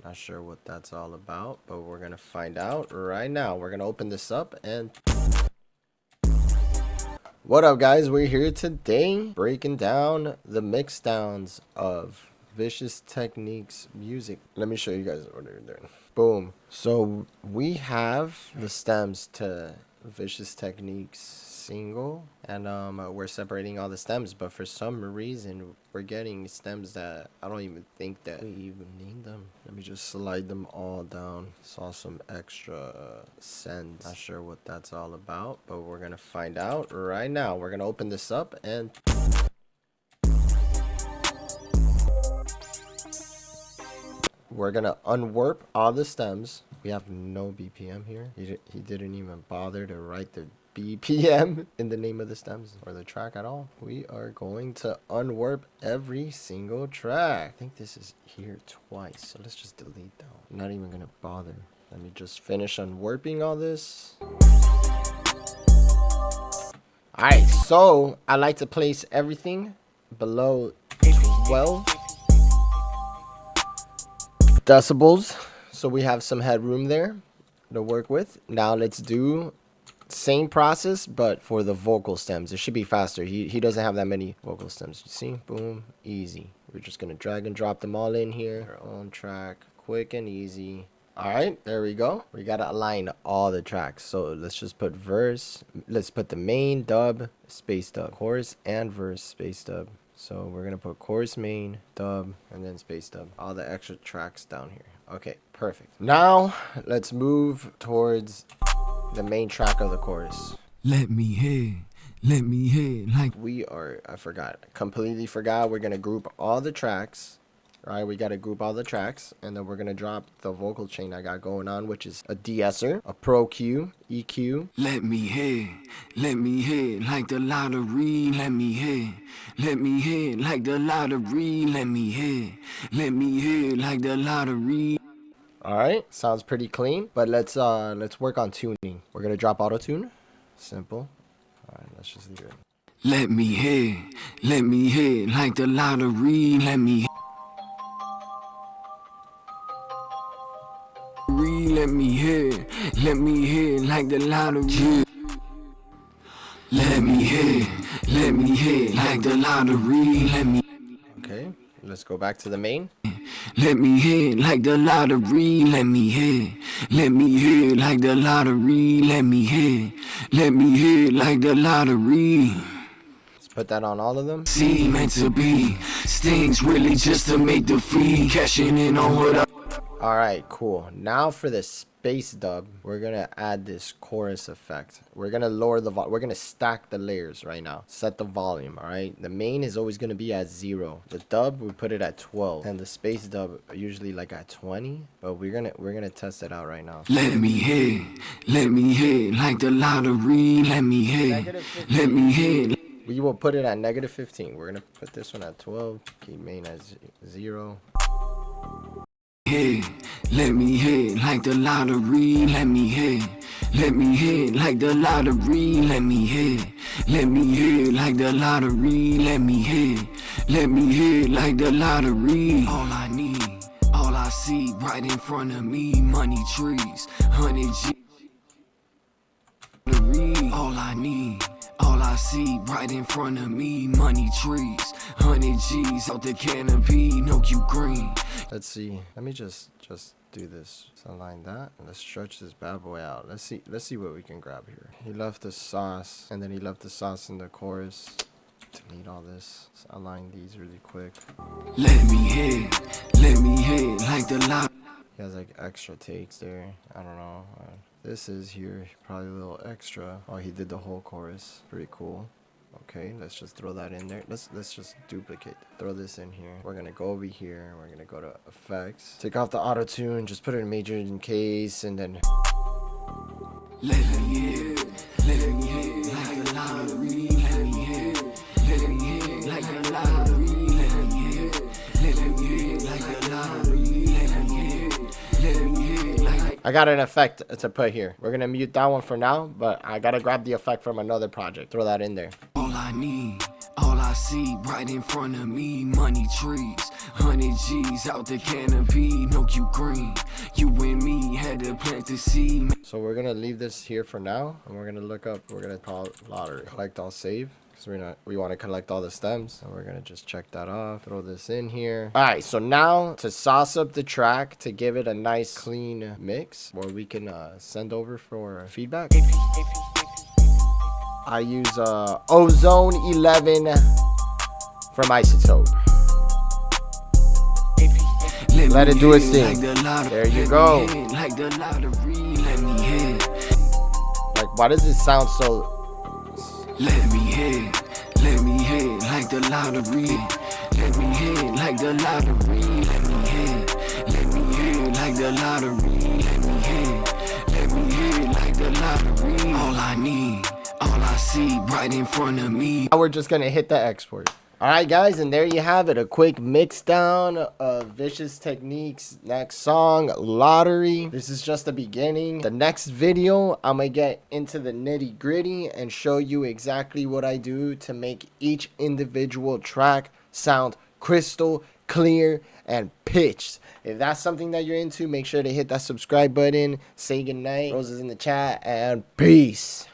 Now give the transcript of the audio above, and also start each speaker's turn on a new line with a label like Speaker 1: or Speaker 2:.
Speaker 1: Not sure what that's all about, but we're gonna find out right now. We're gonna open this up and what up, guys? We're here today breaking down the mix downs of Vicious Teknique's music. Let me show you guys what they're doing. Boom. So we have the stems to Vicious Teknique's single, and we're separating all the stems, but for some reason we're getting stems that I don't even think that we even need them. Let me just slide them all down. Saw some extra sends. Not sure what that's all about, but we're gonna find out right now. We're gonna open this up and we're gonna unwarp all the stems. We have no BPM here. He didn't even bother to write the BPM in the name of the stems or the track at all. We are going to unwarp every single track. I think this is here twice, so let's just delete that one. I'm not even gonna bother. Let me just finish unwarping all this. Alright, so I like to place everything below 12 decibels, so we have some headroom there to work with. Now let's do same process but for the vocal stems. It should be faster. He doesn't have that many vocal stems. You see, boom, easy. We're just gonna drag and drop them all in here. Our own track, quick and easy. All right, there we go. We gotta align all the tracks, so let's just put verse. Let's put the main, dub, space dub, chorus and verse, space dub. So we're gonna put chorus, main, dub, and then space dub. All the extra tracks down here. Okay, perfect. Now let's move towards the main track of the chorus.
Speaker 2: Let me hear like
Speaker 1: we are, I completely forgot. We're gonna group all the tracks. All right, we gotta group all the tracks, and then we're gonna drop the vocal chain I got going on, which is a de-esser, a pro Q, EQ.
Speaker 2: Let me hear like the lottery. Let me hear like the lottery. Let me hear like the lottery.
Speaker 1: All right, sounds pretty clean, but let's work on tuning. We're gonna drop auto tune. Simple. All right, let's just leave it.
Speaker 2: Let me hear like the lottery. Let me hear like the lottery. Let me hear like the lottery.
Speaker 1: Okay, let's go back to the main.
Speaker 2: Let me hear like the lottery. Let me hear like the lottery. Let me hear like the lottery.
Speaker 1: Let's put that on all of them.
Speaker 2: See, meant to be. Stings really just to make the fee. Cashing in on what I.
Speaker 1: All right, cool. Now for the space dub, we're gonna add this chorus effect. We're gonna lower the we're gonna stack the layers right now. Set the volume. All right, the main is always gonna be at 0. The dub, we put it at 12, and the space dub usually like at 20. But we're gonna test it out right now.
Speaker 2: Let me hear like the lottery. Let me hear.
Speaker 1: We will put it at -15. We're gonna put this one at 12. Keep main at 0.
Speaker 2: Let me hear like the lottery. Let me hear like the lottery. Let me hear like the lottery. Let me hear like the lottery. All I need, all I see right in front of me, money trees, 100 G. All I need, all I see right in front of me, money trees, 100 G's out the canopy, no Q green.
Speaker 1: Let's see. Let me just do this. Let's align that. And let's stretch this bad boy out. Let's see what we can grab here. He left the sauce, and then he left the sauce in the chorus. Delete all this. Let's align these really quick.
Speaker 2: Let me hear like the lot.
Speaker 1: He has like extra takes there. I don't know. This is here probably a little extra. Oh, he did the whole chorus. Pretty cool. Okay, let's just throw that in there. Let's just duplicate. Throw this in here. We're gonna go over here. We're gonna go to effects. Take off the auto tune. Just put it in major in case, and then.
Speaker 2: Let me hear like the lottery. Let me hear like the lottery. Let me hear like the lottery. Let me hear like.
Speaker 1: I got an effect to put here. We're gonna mute that one for now, but I gotta grab the effect from another project. Throw that in there.
Speaker 2: All I need, all I see right in front of me, money trees, 100 G's out the canopy, milk you green. You and me had to plant the seed.
Speaker 1: So we're gonna leave this here for now, and we're gonna look up. We're gonna call it lottery. Collect all save, because we want to collect all the stems. So we're gonna just check that off. Throw this in here. All right. So now to sauce up the track to give it a nice clean mix, where we can send over for feedback. I use Ozone 11 from Isotope. Let it do its thing. There you go. Like, why does it sound so?
Speaker 2: Let me hit like the lottery. Let me hit like the lottery. Let me hit like the lottery. Let me hit like the lottery. All I need, all I see, right in front of me.
Speaker 1: Now we're just gonna hit the export. Alright guys, and there you have it, a quick mix down of Vicious Teknique's next song, Lottery. This is just the beginning. The next video, I'm gonna get into the nitty gritty and show you exactly what I do to make each individual track sound crystal clear and pitched. If that's something that you're into, make sure to hit that subscribe button, say goodnight, Roses in the chat, and peace.